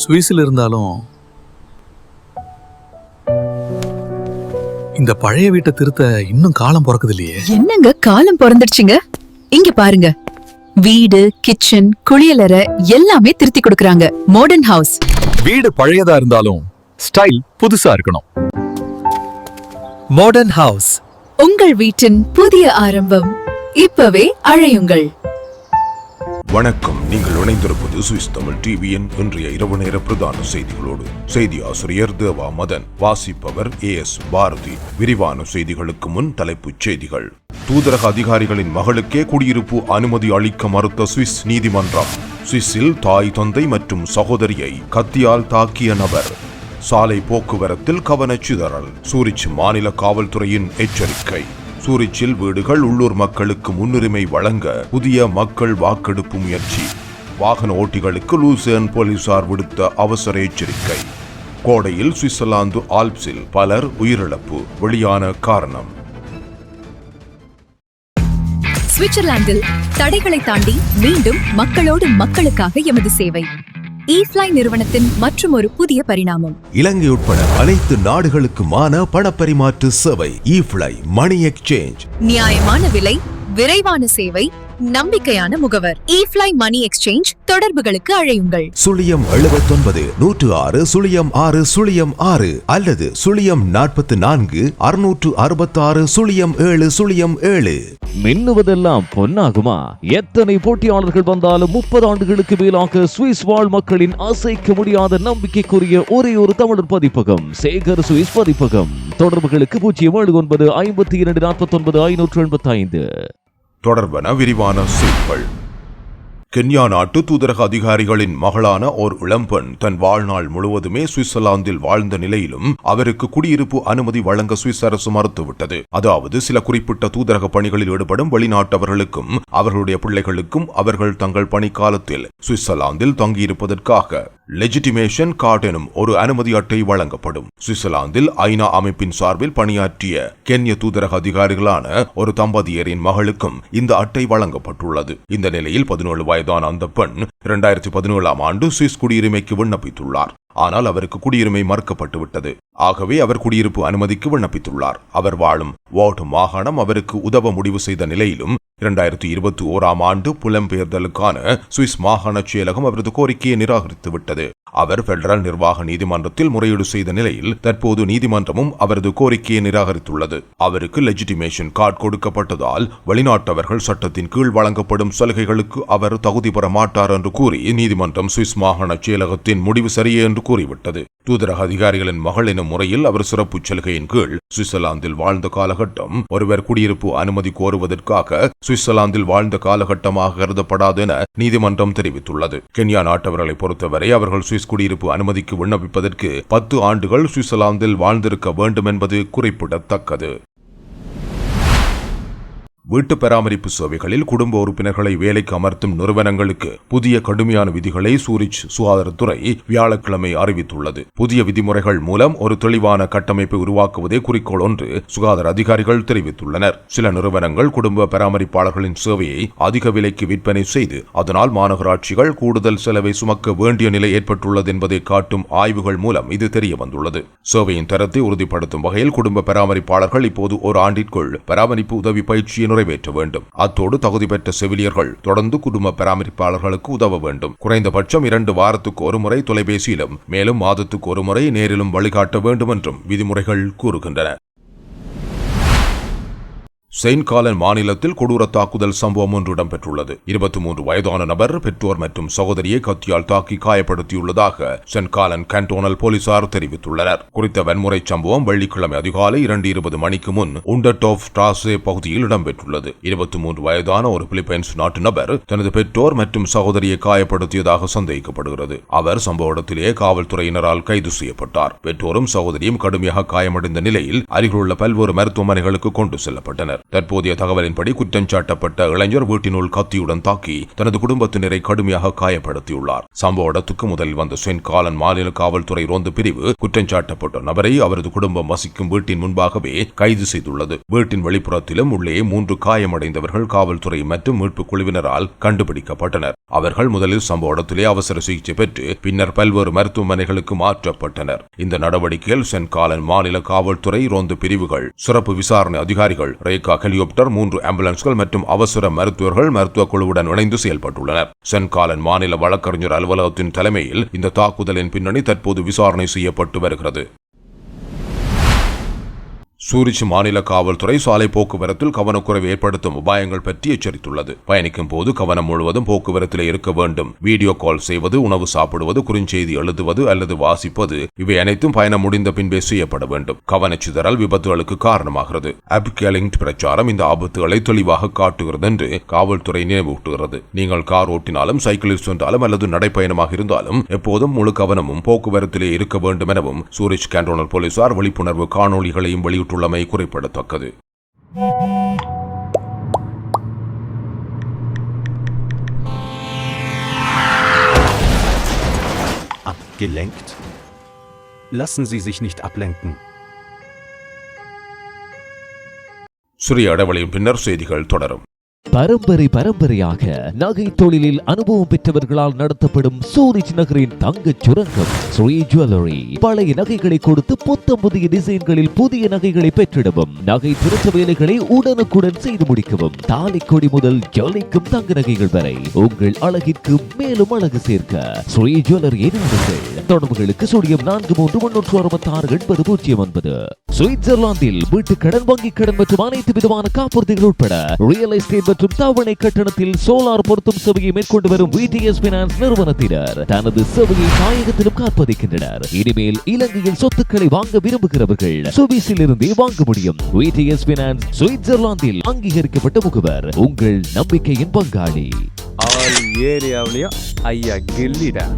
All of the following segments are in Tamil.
சுவிஸில் இருந்தாலும் இந்த பழைய வீட்டை திருத்த இன்னும் காலம் பிறக்குது இல்லையே. என்னங்க காலம் பிறந்துடுச்சுங்க. இங்க பாருங்க, வீடு, கிச்சன், குளியலறை எல்லாமே திருத்தி கொடுக்கறாங்க. Modern house. வீடு பழையதா இருந்தாலும் ஸ்டைல் புதுசா இருக்கணும். Modern house. உங்கள் வீட்டின் புதிய ஆரம்பம். இப்பவே அழையுங்கள். வணக்கம். நீங்கள் இணைந்திருப்பது சுவிஸ் தமிழ் டிவியின் இன்றைய இரவு நேர பிரதான செய்திகளோடு. செய்தி ஆசிரியர் தேவா மதன், வாசிப்பவர் AS பாரதி. விரிவான செய்திகளுக்கு முன் தலைப்புச் செய்திகள். தூதரக அதிகாரிகளின் மகளுக்கே குடியிருப்பு அனுமதி அளிக்க மறுத்த சுவிஸ் நீதிமன்றம். சுவிஸில் தாய், தந்தை மற்றும் சகோதரியை கத்தியால் தாக்கிய நபர். சாலை போக்குவரத்தில் கவனச்சிதறல். சூரிச் மாநில காவல்துறையின் எச்சரிக்கை. சூரிச்சில் வீடுகள் உள்ளூர் மக்களுக்கு முன்னுரிமை வழங்க புதிய மக்கள் வாக்கெடுப்பு முயற்சி. வாகன ஓட்டிகளுக்கு லூசேர்ன் போலீசார் விடுத்த அவசர எச்சரிக்கை. கோடையில் சுவிட்சர்லாந்து ஆல்ப்ஸில் பலர் உயிரிழப்பு. வெளியான காரணம். சுவிட்சர்லாந்தில் தடைகளை தாண்டி மீண்டும் மக்களோடு மக்களுக்காக எமது சேவை. ஈஃப்ளை நிறுவனத்தின் மற்றும் ஒரு புதிய பரிணாமம். இலங்கை உட்பட அனைத்து நாடுகளுக்குமான பணப்பரிமாற்று சேவை ஈஃப்ளை மணி எக்ஸ்சேஞ்ச். நியாயமான விலை, விரைவான சேவை, நம்பிக்கையான முகவர். ஈஃப்ளை மணி எக்ஸ்சேஞ்ச். தொடர்புகளுக்கு அழையுங்கள். 079 106 06 06 அல்லது 044 666 07 07. மின்னுவதெல்லாம் பொன்னாகுமா? எத்தனை போட்டியாளர்கள் வந்தாலும் 30 ஆண்டுகளுக்கு மேலாக சுவிஸ் வாழ் மக்களின் அசைக்க முடியாத நம்பிக்கைக்குரிய ஒரே ஒரு தமிழர் பதிப்பகம் சேகர் சுவிஸ் பதிப்பகம். தொடர்புகளுக்கு 079 52 49 585. தொடர்பான விரிவான செய்திகள். கென்யா நாட்டு தூதரக அதிகாரிகளின் மகளான ஓர் இளம்பெண் தன் வாழ்நாள் முழுவதுமே சுவிட்சர்லாந்தில் வாழ்ந்த நிலையிலும் அவருக்கு குடியிருப்பு அனுமதி வழங்க சுவிஸ் அரசு மறுத்துவிட்டது. அதாவது சில குறிப்பிட்ட தூதரக பணிகளில் ஈடுபடும் வெளிநாட்டவர்களுக்கும் அவர்களுடைய பிள்ளைகளுக்கும் அவர்கள் தங்கள் பணிக்காலத்தில் சுவிட்சர்லாந்தில் தங்கியிருப்பதற்காக லெஜிட்டிமேஷன் கார்டு எனும் ஒரு அனுமதி அட்டை வழங்கப்படும். சுவிட்சர்லாந்தில் ஐநா அமைப்பின் சார்பில் பணியாற்றிய கென்ய தூதரக அதிகாரிகளான ஒரு தம்பதியரின் மகளுக்கும் இந்த அட்டை வழங்கப்பட்டுள்ளது. இந்த நிலையில் 17 வயதான அந்த பெண் 2017ஆம் ஆண்டு சுவிஸ் குடியுரிமைக்கு விண்ணப்பித்துள்ளார். ஆனால் அவருக்கு குடியுரிமை மறுக்கப்பட்டு விட்டது. ஆகவே அவர் குடியிருப்பு அனுமதிக்கு விண்ணப்பித்துள்ளார். அவர் வாழும் வாட் மாகாணம் அவருக்கு உதவ முடிவு செய்த நிலையிலும் 2021ஆம் ஆண்டு புலம்பெயர்தலுக்கான சுவிஸ் மாகாண செயலகம் அவரது கோரிக்கையை நிராகரித்து விட்டது. அவர் பெடரல் நிர்வாக நீதிமன்றத்தில் முறையீடு செய்த நிலையில் தற்போது நீதிமன்றமும் அவரது கோரிக்கையை நிராகரித்துள்ளது. அவருக்கு லெஜிட்டிமேஷன் கார்டு கொடுக்கப்பட்டதால் வெளிநாட்டவர்கள் சட்டத்தின் கீழ் வழங்கப்படும் சலுகைகளுக்கு அவர் தகுதி பெற மாட்டார் என்று கூறி நீதிமன்றம் சுவிஸ் மாகாண செயலகத்தின் முடிவு சரியே என்று கூறிவிட்டது. தூதரக அதிகாரிகளின் மகள் எனும் முறையில் அவர் சிறப்பு சலுகையின் கீழ் சுவிட்சர்லாந்தில் வாழ்ந்த காலகட்டம் ஒருவர் குடியிருப்பு அனுமதி கோருவதற்காக சுவிட்சர்லாந்தில் வாழ்ந்த காலகட்டமாக கருதப்படாது என நீதிமன்றம் தெரிவித்துள்ளது. கென்யா நாட்டவர்களை பொறுத்தவரை அவர்கள் சுவிஸ் குடியிருப்பு அனுமதிக்கு விண்ணப்பிப்பதற்கு 10 ஆண்டுகள் சுவிட்சர்லாந்தில் வாழ்ந்திருக்க வேண்டும் என்பது குறிப்பிடத்தக்கது. வீட்டு பராமரிப்பு சேவைகளில் குடும்ப உறுப்பினர்களை வேலைக்கு அமர்த்தும் நிறுவனங்களுக்கு புதிய கடுமையான விதிகளை சூரிச் சுகாதாரத்துறை வியாழக்கிழமை அறிவித்துள்ளது. புதிய விதிமுறைகள் மூலம் ஒரு தெளிவான கட்டமைப்பை உருவாக்குவதே குறிக்கோள் என்று சுகாதார அதிகாரிகள் தெரிவித்துள்ளனர். சில நிறுவனங்கள் குடும்ப பராமரிப்பாளர்களின் சேவையை அதிக விலைக்கு விற்பனை செய்து அதனால் மாநகராட்சிகள் கூடுதல் செலவை சுமக்க வேண்டிய நிலை ஏற்பட்டுள்ளது என்பதை காட்டும் ஆய்வுகள் மூலம் இது தெரிய வந்துள்ளது. சேவையின் தரத்தை உறுதிப்படுத்தும் வகையில் குடும்ப பராமரிப்பாளர்கள் இப்போது ஒரு ஆண்டிற்குள் பராமரிப்பு உதவி பயிற்சியை நிறைவேற்ற வேண்டும். அத்தோடு தகுதி பெற்ற செவிலியர்கள் தொடர்ந்து குடும்ப பராமரிப்பாளர்களுக்கு உதவ வேண்டும். குறைந்தபட்சம் 2 வாரத்துக்கு ஒருமுறை தொலைபேசியிலும் மேலும் மாதத்துக்கு ஒருமுறை நேரிலும் வழிகாட்ட வேண்டும் என்றும் விதிமுறைகள் கூறுகின்றன. செயின்ட் காலன் மாநிலத்தில் கொடூர தாக்குதல் சம்பவம் ஒன்று இடம்பெற்றுள்ளது. 23 வயதான நபர் பெற்றோர் மற்றும் சகோதரியை கத்தியால் தாக்கி காயப்படுத்தியுள்ளதாக செயின்ட் காலன் கேண்டோனல் போலீசார் தெரிவித்துள்ளனர். குறித்த வன்முறை சம்பவம் வெள்ளிக்கிழமை அதிகாலை 2:20 மணிக்கு முன் உண்டர்டோஃப் ஸ்ட்ராசே பகுதியில் இடம்பெற்றுள்ளது. 23 வயதான ஒரு பிலிப்பைன்ஸ் நாட்டு நபர் தனது பெற்றோர் மற்றும் சகோதரியை காயப்படுத்தியதாக சந்தேகிக்கப்படுகிறது. அவர் சம்பவ இடத்திலேயே காவல்துறையினரால் கைது செய்யப்பட்டார். பெற்றோரும் சகோதரியும் கடுமையாக காயமடைந்த நிலையில் அருகிலுள்ள பல்வேறு மருத்துவமனைகளுக்கு கொண்டு செல்லப்பட்டனர். தற்போதைய தகவலின்படி குற்றஞ்சாட்டப்பட்ட இளைஞர் வீட்டினுள் கத்தியுடன் தாக்கி தனது குடும்பத்தினரை கடுமையாக காயப்படுத்தியுள்ளார். சம்பவ இடத்துக்கு முதலில் வந்த செயின்ட் காலன் மாநில காவல்துறை ரோந்து பிரிவு குற்றஞ்சாட்டப்பட்ட நபரை அவரது குடும்பம் வசிக்கும் வீட்டின் முன்பாகவே கைது செய்துள்ளது. வீட்டின் வெளிப்புறத்திலும் உள்ளே 3 காயமடைந்தவர்கள் காவல்துறை மற்றும் மீட்பு குழுவினரால் கண்டுபிடிக்கப்பட்டனர். அவர்கள் முதலில் சம்பவ இடத்திலே அவசர சிகிச்சை பெற்று பின்னர் பல்வேறு மருத்துவமனைகளுக்கு மாற்றப்பட்டனர். இந்த நடவடிக்கையில் செயின்ட் காலன் மாநில காவல்துறை ரோந்து பிரிவுகள், சிறப்பு விசாரணை அதிகாரிகள், ரேகா ஹெலிகாப்டர், 3 ஆம்புலன்ஸ்கள் மற்றும் அவசர மருத்துவர்கள் மருத்துவ குழுவுடன் இணைந்து செயல்பட்டுள்ளனர். செயின்ட் காலன் மாநில வழக்கறிஞர் அலுவலகத்தின் தலைமையில் இந்த தாக்குதலின் பின்னணி தற்போது விசாரணை செய்யப்பட்டு வருகிறது. சூரிச் மாநில காவல்துறை சாலை போக்குவரத்தில் கவனக்குறைவு ஏற்படுத்தும் உபாயங்கள் பற்றி எச்சரித்துள்ளது. பயணிக்கும் போது கவனம் முழுவதும் போக்குவரத்தில் இருக்க வேண்டும். வீடியோ கால் செய்வது, உணவு சாப்பிடுவது, குறுஞ்செய்தி எழுதுவது அல்லது வாசிப்பது இவை அனைத்தும் பயணம் முடிந்த பின்பே செய்யப்பட வேண்டும். கவனச்சிதறல் விபத்துகளுக்கு காரணமாகிறது. அப்கேலிங் பிரச்சாரம் இந்த ஆபத்துகளை தெளிவாக காட்டுகிறது என்று காவல்துறை நினைவூட்டுகிறது. நீங்கள் கார் ஓட்டினாலும், சைக்கிளில் சென்றாலும் அல்லது நடைப்பயணமாக இருந்தாலும் எப்போதும் முழு கவனமும் போக்குவரத்திலே இருக்க வேண்டும் எனவும் சூரிச் கேண்டோனல் போலீசார் விழிப்புணர்வு காணொளிகளையும் வெளியிட்டு உள்ளமை குறிப்பிடத்தக்கது. Abgelenkt? Lassen Sie sich nicht ablenken. சிறிய இடைவெளியின் பின்னர் செய்திகள் தொடரும். பரம்பரையாக நகை தொழிலில் அனுபவம் பெற்றவர்களால் நடத்தப்படும் சூரிச் நகரின் தங்கச் சுரங்கம் ஸ்ரீ ஜுவல்லரி. பழைய நகைகளை கொடுத்து புத்தம் புதிய டிசைன்களில் புதிய நகைகளை பெற்றிடவும், நகை திருத்த வேலைகளை உடனுக்குடன் செய்து முடிக்கவும், தாலிக்கொடி முதல் ஜொலிக்கும் தங்க நகைகள் வரை உங்கள் அழகிற்கு மேலும் அழகு சேர்க்க ஸ்ரீ ஜுவல்லரியை நாடுங்கள். தொடர்புகளுக்கு 0363668009. சுவிட்சர்லாந்தில் வீட்டு கடன், வங்கி கடன் மற்றும் அனைத்து விதமான காப்புறுதிகள் உட்பட ரியல் எஸ்டேட் மற்றும் தவணை கட்டணத்தில் சோலார் பொருத்தும் சேவையை மேற்கொண்டு வரும் VTS Finance நிறுவனத்தினர் தனது சேவையை தாயகத்திலும் காப்பதிக்கின்றனர். இனிமேல் இலங்கையில் சொத்துக்களை வாங்க விரும்புகிறவர்கள் சுவிஸில் இருந்தே வாங்க முடியும். VTS Finance சுவிட்சர்லாந்தில் அங்கீகரிக்கப்பட்ட முகவர், உங்கள் நம்பிக்கையின் பங்காளி. ஆல் ஏரியாவிலையும் ஐயா கில்லிடா.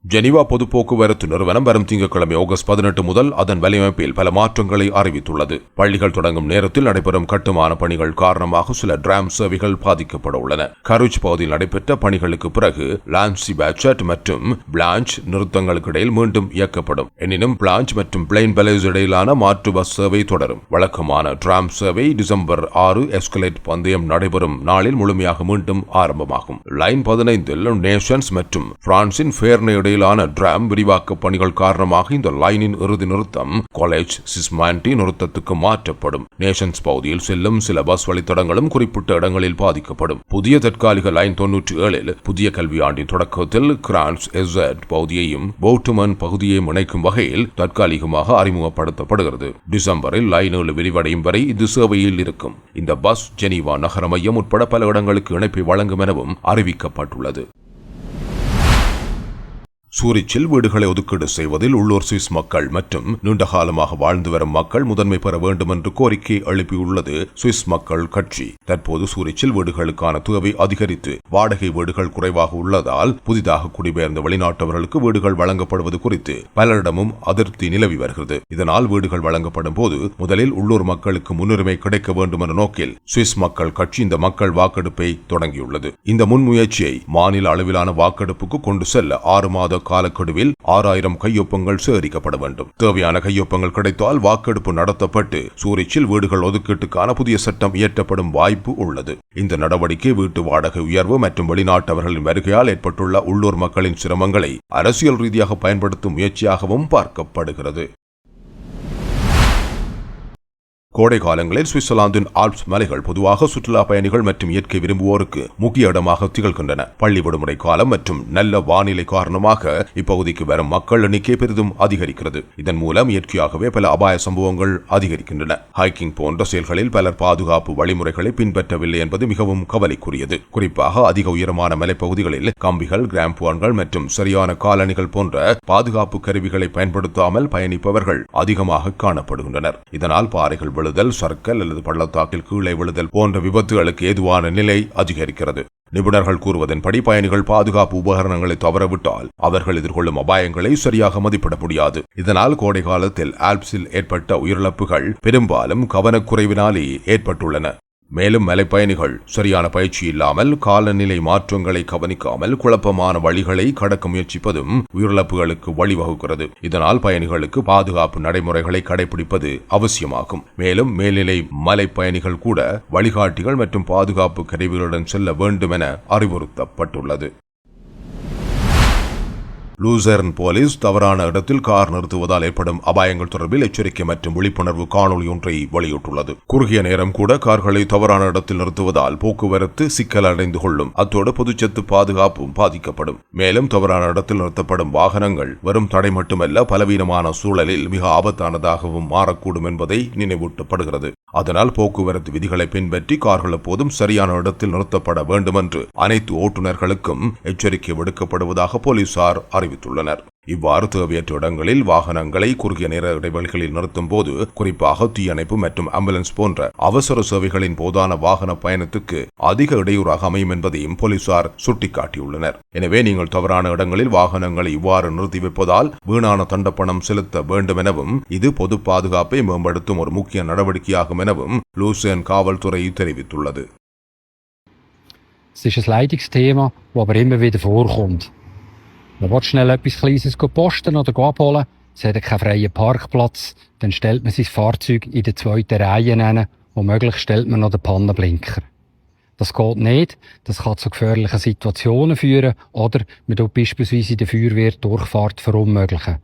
ஜெனீவா பொது போக்குவரத்து நிறுவனம் வரும் திங்கட்கிழமை ஆகஸ்ட் 18 முதல் அதன் வலையமைப்பில் பல மாற்றங்களை அறிவித்துள்ளது. பள்ளிகள் தொடங்கும் நேரத்தில் நடைபெறும் கட்டுமான பணிகள் காரணமாக சில டிராம் சேவைகள் பாதிக்கப்பட உள்ளன. கருச் பகுதியில் நடைபெற்ற பணிகளுக்கு பிறகு லான்சி பேச்சட் மற்றும் பிளாஞ்ச் நிறுத்தங்களுக்கு இடையில் மீண்டும் இயக்கப்படும். எனினும் பிளாஞ்ச் மற்றும் பிளைன் பெலேஸ் இடையிலான மாற்று பஸ் சேவை தொடரும். வழக்கமான டிராம் சேவை டிசம்பர் 6 எஸ்கலேட் பந்தயம் நடைபெறும் நாளில் முழுமையாக மீண்டும் ஆரம்பமாகும். லைன் 15 நேஷன்ஸ் மற்றும் பிரான்சின் ஃபேர்னே டிராம் விரிவாக்க பணிகள் காரணமாக இந்த லைனின் இறுதி நிறுத்தம் காலேஜ் சிஸ்மாண்டி நிறுத்தத்துக்கு மாற்றப்படும். நேஷன்ஸ் பகுதியில் செல்லும் சில பஸ் வழித்தடங்களும் குறிப்பிட்ட இடங்களில் பாதிக்கப்படும். புதிய தற்காலிக லைன் 97 புதிய கல்வியாண்டின் தொடக்கத்தில் கிரான்ஸ் எஸ்ஸட் பகுதியையும் போட்டுமன் பகுதியையும் இணைக்கும் வகையில் தற்காலிகமாக அறிமுகப்படுத்தப்படுகிறது. டிசம்பரில் லைன் 7 விரிவடையும் வரை இது சேவையில் இருக்கும். இந்த பஸ் ஜெனீவா நகர மையம் உட்பட பல இடங்களுக்கு இணைப்பை வழங்கும் எனவும் அறிவிக்கப்பட்டுள்ளது. சூரிச்சில் வீடுகளை ஒதுக்கீடு செய்வதில் உள்ளூர் சுவிஸ் மக்கள் மற்றும் நீண்டகாலமாக வாழ்ந்து வரும் மக்கள் முதன்மை பெற வேண்டும் என்று கோரிக்கை எழுப்பியுள்ளது சுவிஸ் மக்கள் கட்சி. தற்போது சூரிச்சில் வீடுகளுக்கான தேவை அதிகரித்து வாடகை வீடுகள் குறைவாக உள்ளதால் புதிதாக குடிபெயர்ந்த வெளிநாட்டவர்களுக்கு வீடுகள் வழங்கப்படுவது குறித்து பலரிடமும் அதிருப்தி நிலவி வருகிறது. இதனால் வீடுகள் வழங்கப்படும் போது முதலில் உள்ளூர் மக்களுக்கு முன்னுரிமை கிடைக்க வேண்டும் என்ற நோக்கில் சுவிஸ் மக்கள் கட்சி இந்த மக்கள் வாக்கெடுப்பை தொடங்கியுள்ளது. இந்த முன்முயற்சியை மாநில அளவிலான வாக்கெடுப்புக்கு கொண்டு செல்ல 6 மாத காலக்கெடுவில் 6000 கையொப்பங்கள் சேகரிக்கப்பட வேண்டும். தேவையான கையொப்பங்கள் கிடைத்தால் வாக்கெடுப்பு நடத்தப்பட்டு சூரிச்சில் வீடுகள் ஒதுக்கீட்டுக்கான புதிய சட்டம் இயற்றப்படும் வாய்ப்பு உள்ளது. இந்த நடவடிக்கை வீட்டு வாடகை உயர்வு மற்றும் வெளிநாட்டவர்களின் வருகையால் ஏற்பட்டுள்ள உள்ளூர் மக்களின் சிரமங்களை அரசியல் ரீதியாக பயன்படுத்தும் முயற்சியாகவும் பார்க்கப்படுகிறது. கோடை காலங்களில் சுவிட்சர்லாந்தின் ஆல்ப்ஸ் மலைகள் பொதுவாக சுற்றுலா பயணிகள் மற்றும் இயற்கை விரும்புவோருக்கு முக்கிய இடமாக திகழ்கின்றன. பள்ளி விடுமுறை காலம் மற்றும் நல்ல வானிலை காரணமாக இப்பகுதிக்கு வரும் மக்கள் எண்ணிக்கை பெரிதும் அதிகரிக்கிறது. இதன் மூலம் இயற்கையாகவே பல அபாய சம்பவங்கள் அதிகரிக்கின்றன. ஹைக்கிங் போன்ற செயல்களில் பலர் பாதுகாப்பு வழிமுறைகளை பின்பற்றவில்லை என்பது மிகவும் கவலைக்குரியது. குறிப்பாக அதிக உயரமான மலைப்பகுதிகளில் கம்பிகள், கிராம்புவான்கள் மற்றும் சரியான காலணிகள் போன்ற பாதுகாப்பு கருவிகளை பயன்படுத்தாமல் பயணிப்பவர்கள் அதிகமாக காணப்படுகின்றனர். இதனால் பாறைகள் விழுதல், சறுக்கல் அல்லது பள்ளத்தாக்கில் கீழே விழுதல் போன்ற விபத்துகளுக்கு ஏதுவான நிலை அதிகரிக்கிறது. நிபுணர்கள் கூறுவதன்படி பயணிகள் பாதுகாப்பு உபகரணங்களை தவறவிட்டால் அவர்கள் எதிர்கொள்ளும் அபாயங்களை சரியாக மதிப்பிட முடியாது. இதனால் கோடை காலத்தில் ஆல்ப்ஸில் ஏற்பட்ட உயிரிழப்புகள் பெரும்பாலும் கவனக்குறைவினாலே ஏற்பட்டுள்ளன. மேலும் மலைப்பயணிகள் சரியான பயிற்சி இல்லாமல், காலநிலை மாற்றங்களை கவனிக்காமல் குழப்பமான வழிகளை கடக்க முயற்சிப்பதும் உயிரிழப்புகளுக்கு வழிவகுக்கிறது. இதனால் பயணிகளுக்கு பாதுகாப்பு நடைமுறைகளை கடைபிடிப்பது அவசியமாகும். மேலும் மேல்நிலை மலைப்பயணிகள் கூட வழிகாட்டிகள் மற்றும் பாதுகாப்பு கருவிகளுடன் செல்ல வேண்டும் என அறிவுறுத்தப்பட்டுள்ளது. லூசர்ன் போலீஸ் தவறான இடத்தில் கார் நிறுத்துவதால் ஏற்படும் அபாயங்கள் தொடர்பில் எச்சரிக்கை மற்றும் விழிப்புணர்வு காணொலி ஒன்றை வெளியிட்டுள்ளது. குறுகிய நேரம் கூட கார்களை தவறான இடத்தில் நிறுத்துவதால் போக்குவரத்து சிக்கல் அடைந்து கொள்ளும். அத்தோடு பொதுச்சத்து பாதுகாப்பும் பாதிக்கப்படும். மேலும் தவறான இடத்தில் நிறுத்தப்படும் வாகனங்கள் வெறும் தடை மட்டுமல்ல, பலவீனமான சூழலில் மிக ஆபத்தானதாகவும் மாறக்கூடும் என்பதை நினைவூட்டப்படுகிறது. அதனால் போக்குவரத்து விதிகளை பின்பற்றி கார்கள் எப்போதும் சரியான இடத்தில் நிறுத்தப்பட வேண்டும் என்று அனைத்து ஓட்டுநர்களுக்கும் எச்சரிக்கை விடுக்கப்படுவதாக போலீசார் அறிவித்துள்ளனர். இவ்வாறு தேவையற்ற இடங்களில் வாகனங்களை குறுகிய நேர இடைவெளிகளில் நிறுத்தும் போது, குறிப்பாக தீயணைப்பு மற்றும் ஆம்புலன்ஸ் போன்ற அவசர சேவைகளின் போதான வாகன பயணத்துக்கு அதிக இடையூறாக அமையும் என்பதையும் போலீசார் சுட்டிக்காட்டியுள்ளனர். எனவே நீங்கள் தவறான இடங்களில் வாகனங்களை இவ்வாறு நிறுத்தி வைப்பதால் வீணான தண்டப்பணம் செலுத்த வேண்டும் எனவும், இது பொது பாதுகாப்பை மேம்படுத்தும் ஒரு முக்கிய நடவடிக்கையாகும் எனவும் லூசர்ன் காவல்துறை தெரிவித்துள்ளது. Es ist ein Leidungsthema, das aber immer wieder vorkommt. Man will schnell etwas Kleines posten oder abholen, es hat keinen freien Parkplatz, dann stellt man sein Fahrzeug in der zweiten Reihe hin, womöglich stellt man noch den Pannenblinker. Das geht nicht, das kann zu gefährlichen Situationen führen oder man tut beispielsweise in der Feuerwehr Durchfahrt verunmöglichen.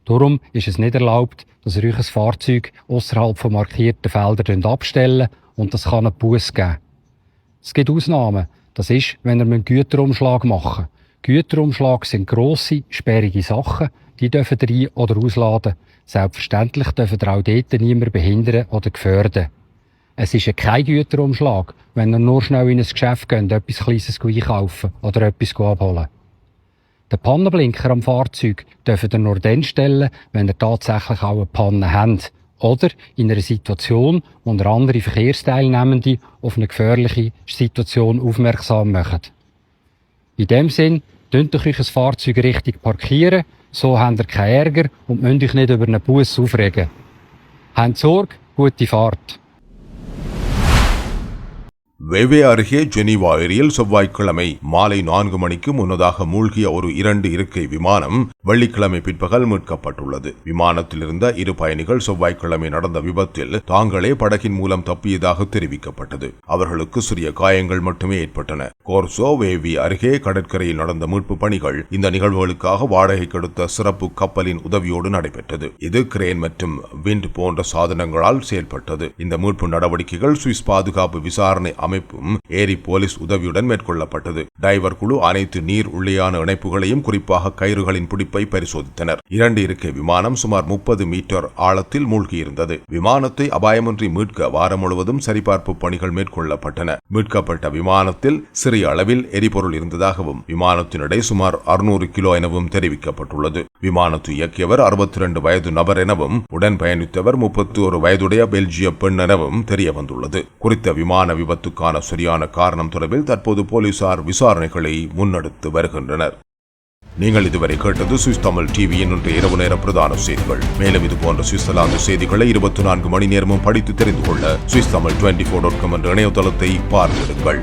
Darum ist es nicht erlaubt, dass ihr euch ein Fahrzeug ausserhalb von markierten Feldern abstellen und das kann einen Buß geben. Es gibt Ausnahmen, das ist, wenn ihr einen Güterumschlag machen. Güterumschlag sind grosse, sperrige Sachen, die dürfen ihr ein- oder ausladen. Selbstverständlich dürfen ihr auch dort niemanden behindern oder gefährden. Es ist ja kein Güterumschlag, wenn ihr nur schnell in ein Geschäft geht, etwas Kleines einkaufen oder etwas abholen. Den Pannenblinker am Fahrzeug dürft ihr nur dann stellen, wenn ihr tatsächlich auch eine Panne habt. Oder in einer Situation, wo ihr andere Verkehrsteilnehmende auf eine gefährliche Situation aufmerksam macht. In dem Sinn, tönt euch ein Fahrzeug richtig parkieren, so habt ihr keinen Ärger und müsst euch nicht über einen Bus aufregen. Habt Sorge, gute Fahrt. வேவே அருகே ஜெனீவா ஏரியில் செவ்வாய்க்கிழமை மாலை 4 மணிக்கு முன்னதாக மூழ்கிய ஒரு 2 இருக்கை விமானம் வெள்ளிக்கிழமை பிற்பகல் மீட்கப்பட்டுள்ளது. விமானத்தில் இருந்த 2 பயணிகள் செவ்வாய்க்கிழமை நடந்த விபத்தில் தாங்களே படகின் மூலம் தப்பியதாக தெரிவிக்கப்பட்டது. அவர்களுக்கு சிறிய காயங்கள் மட்டுமே ஏற்பட்டன. கோர்சோ வேவி அருகே கடற்கரையில் நடந்த மீட்பு பணிகள் இந்த நிகழ்வுகளுக்காக வாடகைக்கு எடுத்த சிறப்பு கப்பலின் உதவியோடு நடைபெற்றது. இது கிரேன் மற்றும் விண்ட் போன்ற சாதனங்களால் செயல்பட்டது. இந்த மீட்பு நடவடிக்கைகள் சுவிஸ் பாதுகாப்பு விசாரணை அமைப்பும் ஏரி போலீஸ் உதவியுடன் மேற்கொள்ளப்பட்டது. டைவர் குழு அனைத்து நீர் உள்ளேயான இணைப்புகளையும் குறிப்பாக கயிறுகளின் பிடிப்பை பரிசோதித்தனர். 2 இருக்கை விமானம் சுமார் 30 மீட்டர் ஆழத்தில் மூழ்கியிருந்தது. விமானத்தை அபாயமின்றி மீட்க வாரம் முழுவதும் சரிபார்ப்பு பணிகள் மேற்கொள்ளப்பட்டன. மீட்கப்பட்ட விமானத்தில் சிறிய அளவில் எரிபொருள் இருந்ததாகவும் விமானத்தின் எடை சுமார் 600 கிலோ எனவும் தெரிவிக்கப்பட்டுள்ளது. விமானத்தை இயக்கியவர் 62 வயது நபர் எனவும் உடன் பயணித்தவர் 31 வயதுடைய பெல்ஜிய பெண் எனவும் தெரியவந்துள்ளது. குறித்த விமான விபத்துக்கான சரியான காரணம் தொடர்பில் தற்போது போலீசார் விசாரணைகளை முன்னெடுத்து வருகின்றனர். நீங்கள் இதுவரை கேட்டது சுவிஸ் தமிழ் டிவியின் இன்றைய இரவு நேர பிரதான செய்திகள். மேலும் இதுபோன்ற சுவிட்சர்லாந்து செய்திகளை 24 மணி நேரமும் படித்து தெரிந்து கொள்ள சுவிஸ் தமிழ் 24.com என்ற இணையதளத்தை பார்த்திடுங்கள்.